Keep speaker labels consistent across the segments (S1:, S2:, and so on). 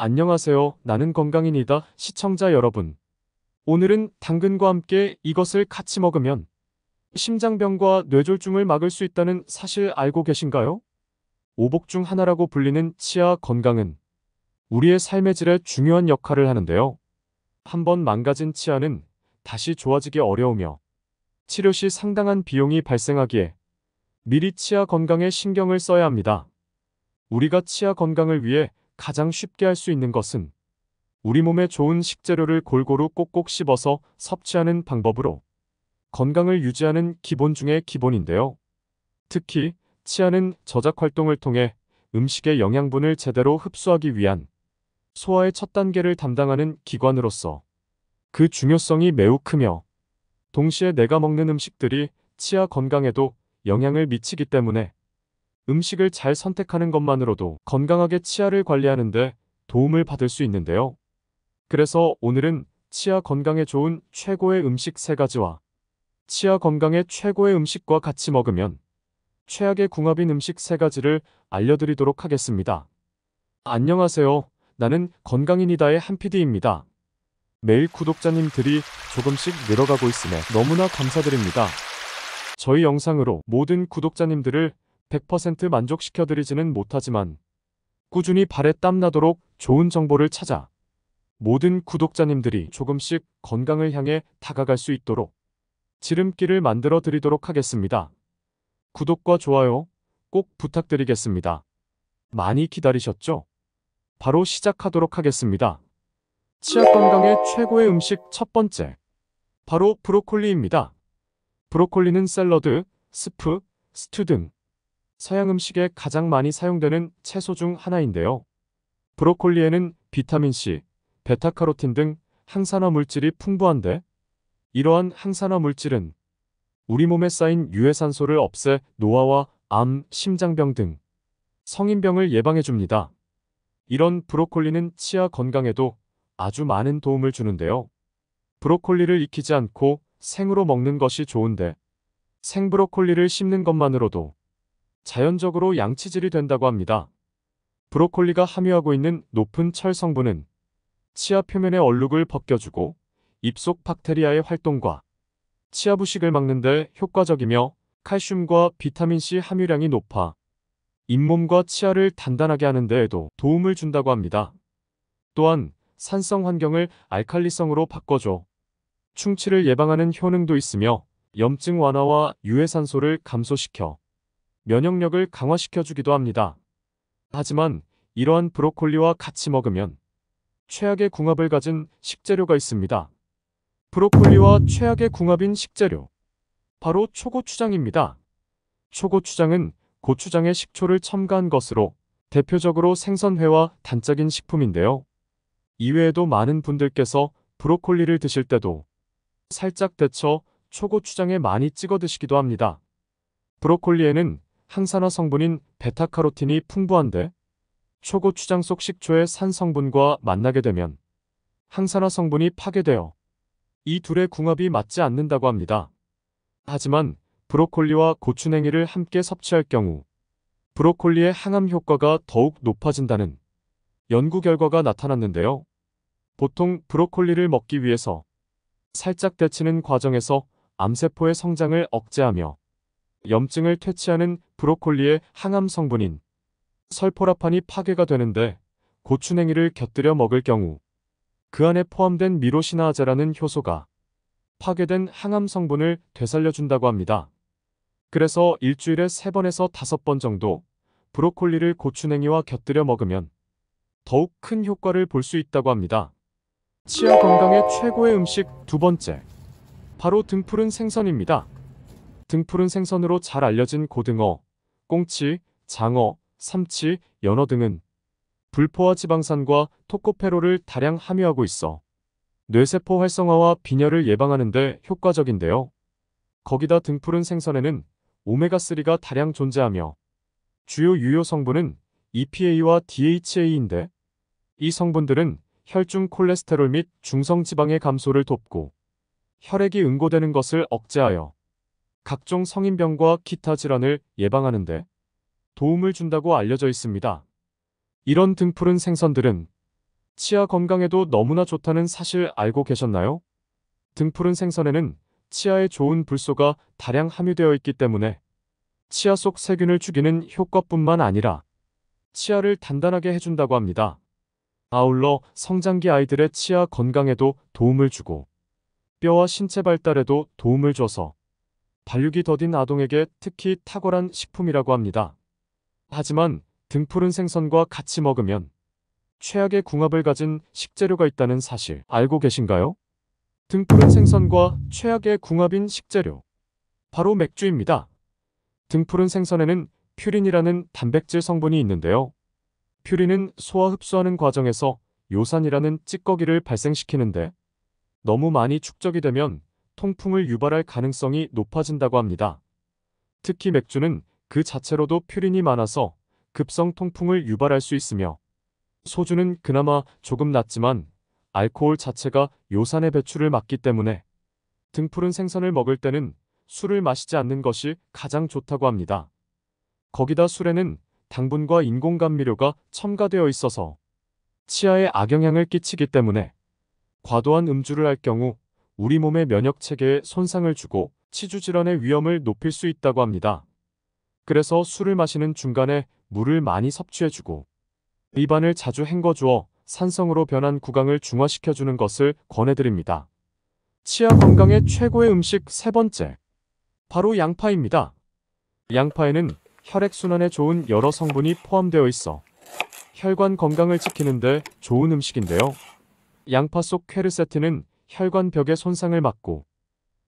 S1: 안녕하세요. 나는 건강인이다. 시청자 여러분. 오늘은 당근과 함께 이것을 같이 먹으면 심장병과 뇌졸중을 막을 수 있다는 사실 알고 계신가요? 오복 중 하나라고 불리는 치아 건강은 우리의 삶의 질에 중요한 역할을 하는데요. 한번 망가진 치아는 다시 좋아지기 어려우며 치료 시 상당한 비용이 발생하기에 미리 치아 건강에 신경을 써야 합니다. 우리가 치아 건강을 위해 가장 쉽게 할 수 있는 것은 우리 몸에 좋은 식재료를 골고루 꼭꼭 씹어서 섭취하는 방법으로 건강을 유지하는 기본 중의 기본인데요. 특히 치아는 저작 활동을 통해 음식의 영양분을 제대로 흡수하기 위한 소화의 첫 단계를 담당하는 기관으로서 그 중요성이 매우 크며, 동시에 내가 먹는 음식들이 치아 건강에도 영향을 미치기 때문에 음식을 잘 선택하는 것만으로도 건강하게 치아를 관리하는 데 도움을 받을 수 있는데요. 그래서 오늘은 치아 건강에 좋은 최고의 음식 3가지와 치아 건강에 최고의 음식과 같이 먹으면 최악의 궁합인 음식 3가지를 알려드리도록 하겠습니다. 안녕하세요. 나는 건강인이다의 한PD입니다. 매일 구독자님들이 조금씩 늘어가고 있음에 너무나 감사드립니다. 저희 영상으로 모든 구독자님들을 100% 만족시켜드리지는 못하지만 꾸준히 발에 땀나도록 좋은 정보를 찾아 모든 구독자님들이 조금씩 건강을 향해 다가갈 수 있도록 지름길을 만들어 드리도록 하겠습니다. 구독과 좋아요 꼭 부탁드리겠습니다. 많이 기다리셨죠? 바로 시작하도록 하겠습니다. 치아 건강의 최고의 음식 첫 번째, 바로 브로콜리입니다. 브로콜리는 샐러드, 스프, 스튜 등 서양 음식에 가장 많이 사용되는 채소 중 하나인데요. 브로콜리에는 비타민C, 베타카로틴 등 항산화 물질이 풍부한데, 이러한 항산화 물질은 우리 몸에 쌓인 유해산소를 없애 노화와 암, 심장병 등 성인병을 예방해줍니다. 이런 브로콜리는 치아 건강에도 아주 많은 도움을 주는데요. 브로콜리를 익히지 않고 생으로 먹는 것이 좋은데, 생브로콜리를 씹는 것만으로도 자연적으로 양치질이 된다고 합니다. 브로콜리가 함유하고 있는 높은 철 성분은 치아 표면의 얼룩을 벗겨주고 입속 박테리아의 활동과 치아 부식을 막는 데 효과적이며, 칼슘과 비타민C 함유량이 높아 잇몸과 치아를 단단하게 하는 데에도 도움을 준다고 합니다. 또한 산성 환경을 알칼리성으로 바꿔줘 충치를 예방하는 효능도 있으며, 염증 완화와 유해산소를 감소시켜 면역력을 강화시켜주기도 합니다. 하지만 이러한 브로콜리와 같이 먹으면 최악의 궁합을 가진 식재료가 있습니다. 브로콜리와 최악의 궁합인 식재료, 바로 초고추장입니다. 초고추장은 고추장에 식초를 첨가한 것으로 대표적으로 생선회와 단짝인 식품인데요. 이외에도 많은 분들께서 브로콜리를 드실 때도 살짝 데쳐 초고추장에 많이 찍어 드시기도 합니다. 브로콜리에는 항산화 성분인 베타카로틴이 풍부한데, 초고추장 속 식초의 산 성분과 만나게 되면 항산화 성분이 파괴되어 이 둘의 궁합이 맞지 않는다고 합니다. 하지만 브로콜리와 고추냉이를 함께 섭취할 경우 브로콜리의 항암 효과가 더욱 높아진다는 연구 결과가 나타났는데요. 보통 브로콜리를 먹기 위해서 살짝 데치는 과정에서 암세포의 성장을 억제하며 염증을 퇴치하는 브로콜리의 항암 성분인 설포라판이 파괴가 되는데, 고추냉이를 곁들여 먹을 경우 그 안에 포함된 미로시나아제라는 효소가 파괴된 항암 성분을 되살려준다고 합니다. 그래서 일주일에 3번에서 5번 정도 브로콜리를 고추냉이와 곁들여 먹으면 더욱 큰 효과를 볼 수 있다고 합니다. 치아 건강의 최고의 음식 두 번째, 바로 등푸른 생선입니다. 등푸른 생선으로 잘 알려진 고등어, 꽁치, 장어, 삼치, 연어 등은 불포화 지방산과 토코페롤을 다량 함유하고 있어 뇌세포 활성화와 빈혈을 예방하는 데 효과적인데요. 거기다 등푸른 생선에는 오메가3가 다량 존재하며 주요 유효 성분은 EPA와 DHA인데, 이 성분들은 혈중 콜레스테롤 및 중성지방의 감소를 돕고 혈액이 응고되는 것을 억제하여 각종 성인병과 기타 질환을 예방하는 데 도움을 준다고 알려져 있습니다. 이런 등푸른 생선들은 치아 건강에도 너무나 좋다는 사실 알고 계셨나요? 등푸른 생선에는 치아에 좋은 불소가 다량 함유되어 있기 때문에 치아 속 세균을 죽이는 효과뿐만 아니라 치아를 단단하게 해준다고 합니다. 아울러 성장기 아이들의 치아 건강에도 도움을 주고 뼈와 신체 발달에도 도움을 줘서 발육이 더딘 아동에게 특히 탁월한 식품이라고 합니다. 하지만 등푸른 생선과 같이 먹으면 최악의 궁합을 가진 식재료가 있다는 사실 알고 계신가요? 등푸른 생선과 최악의 궁합인 식재료. 바로 맥주입니다. 등푸른 생선에는 퓨린이라는 단백질 성분이 있는데요. 퓨린은 소화 흡수하는 과정에서 요산이라는 찌꺼기를 발생시키는데 너무 많이 축적이 되면 통풍을 유발할 가능성이 높아진다고 합니다. 특히 맥주는 그 자체로도 퓨린이 많아서 급성 통풍을 유발할 수 있으며 소주는 그나마 조금 낫지만 알코올 자체가 요산의 배출을 막기 때문에 등푸른 생선을 먹을 때는 술을 마시지 않는 것이 가장 좋다고 합니다. 거기다 술에는 당분과 인공감미료가 첨가되어 있어서 치아에 악영향을 끼치기 때문에 과도한 음주를 할 경우 우리 몸의 면역 체계에 손상을 주고 치주 질환의 위험을 높일 수 있다고 합니다. 그래서 술을 마시는 중간에 물을 많이 섭취해주고 입안을 자주 헹궈주어 산성으로 변한 구강을 중화시켜주는 것을 권해드립니다. 치아 건강의 최고의 음식 세 번째. 바로 양파입니다. 양파에는 혈액순환에 좋은 여러 성분이 포함되어 있어 혈관 건강을 지키는데 좋은 음식인데요. 양파 속 퀘르세틴은 혈관벽의 손상을 막고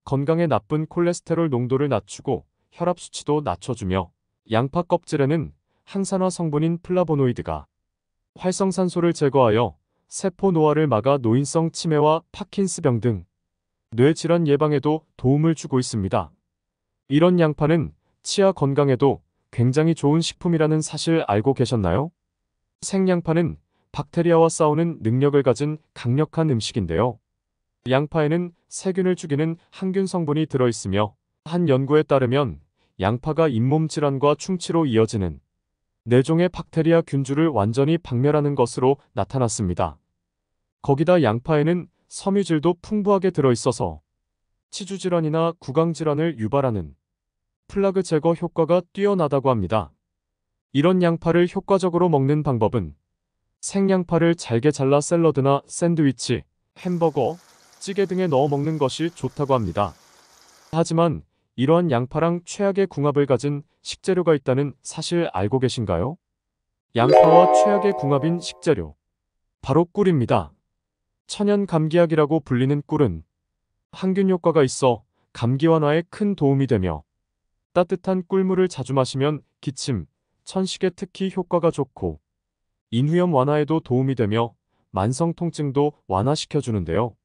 S1: 건강에 나쁜 콜레스테롤 농도를 낮추고 혈압 수치도 낮춰주며 양파 껍질에는 항산화 성분인 플라보노이드가 활성산소를 제거하여 세포 노화를 막아 노인성 치매와 파킨스병 등 뇌질환 예방에도 도움을 주고 있습니다. 이런 양파는 치아 건강에도 굉장히 좋은 식품이라는 사실 알고 계셨나요? 생양파는 박테리아와 싸우는 능력을 가진 강력한 음식인데요. 양파에는 세균을 죽이는 항균 성분이 들어있으며 한 연구에 따르면 양파가 잇몸 질환과 충치로 이어지는 뇌종의 박테리아 균주를 완전히 박멸하는 것으로 나타났습니다. 거기다 양파에는 섬유질도 풍부하게 들어있어서 치주 질환이나 구강 질환을 유발하는 플라그 제거 효과가 뛰어나다고 합니다. 이런 양파를 효과적으로 먹는 방법은 생양파를 잘게 잘라 샐러드나 샌드위치, 햄버거, 찌개 등에 넣어 먹는 것이 좋다고 합니다. 하지만 이러한 양파랑 최악의 궁합을 가진 식재료가 있다는 사실 알고 계신가요? 양파와 최악의 궁합인 식재료. 바로 꿀입니다. 천연 감기약이라고 불리는 꿀은 항균 효과가 있어 감기 완화에 큰 도움이 되며 따뜻한 꿀물을 자주 마시면 기침, 천식에 특히 효과가 좋고 인후염 완화에도 도움이 되며 만성 통증도 완화시켜주는데요.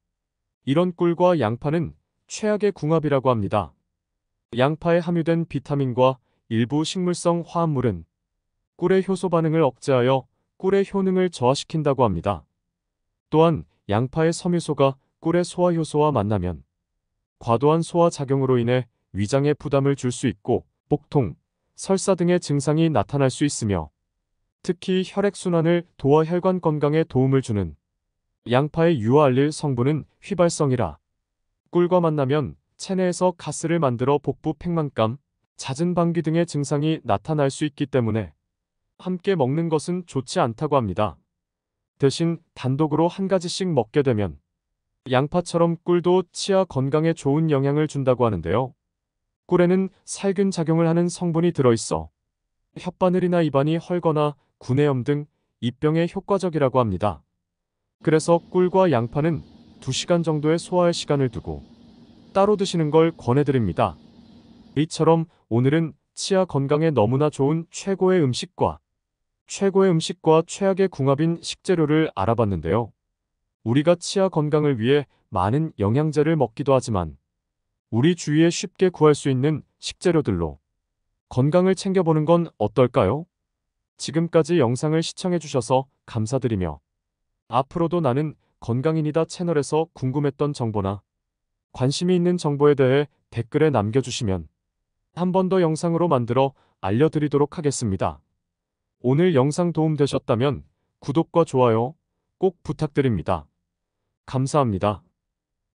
S1: 이런 꿀과 양파는 최악의 궁합이라고 합니다. 양파에 함유된 비타민과 일부 식물성 화합물은 꿀의 효소 반응을 억제하여 꿀의 효능을 저하시킨다고 합니다. 또한 양파의 섬유소가 꿀의 소화효소와 만나면 과도한 소화 작용으로 인해 위장에 부담을 줄 수 있고 복통, 설사 등의 증상이 나타날 수 있으며 특히 혈액순환을 도와 혈관 건강에 도움을 주는 양파의 유아알릴 성분은 휘발성이라 꿀과 만나면 체내에서 가스를 만들어 복부 팽만감, 잦은 방귀 등의 증상이 나타날 수 있기 때문에 함께 먹는 것은 좋지 않다고 합니다. 대신 단독으로 한 가지씩 먹게 되면 양파처럼 꿀도 치아 건강에 좋은 영향을 준다고 하는데요. 꿀에는 살균 작용을 하는 성분이 들어있어 혓바늘이나 입안이 헐거나 구내염 등 입병에 효과적이라고 합니다. 그래서 꿀과 양파는 2시간 정도의 소화할 시간을 두고 따로 드시는 걸 권해드립니다. 이처럼 오늘은 치아 건강에 너무나 좋은 최고의 음식과 최악의 궁합인 식재료를 알아봤는데요. 우리가 치아 건강을 위해 많은 영양제를 먹기도 하지만 우리 주위에 쉽게 구할 수 있는 식재료들로 건강을 챙겨보는 건 어떨까요? 지금까지 영상을 시청해주셔서 감사드리며 앞으로도 나는 건강인이다 채널에서 궁금했던 정보나 관심이 있는 정보에 대해 댓글에 남겨주시면 한 번 더 영상으로 만들어 알려드리도록 하겠습니다. 오늘 영상 도움되셨다면 구독과 좋아요 꼭 부탁드립니다. 감사합니다.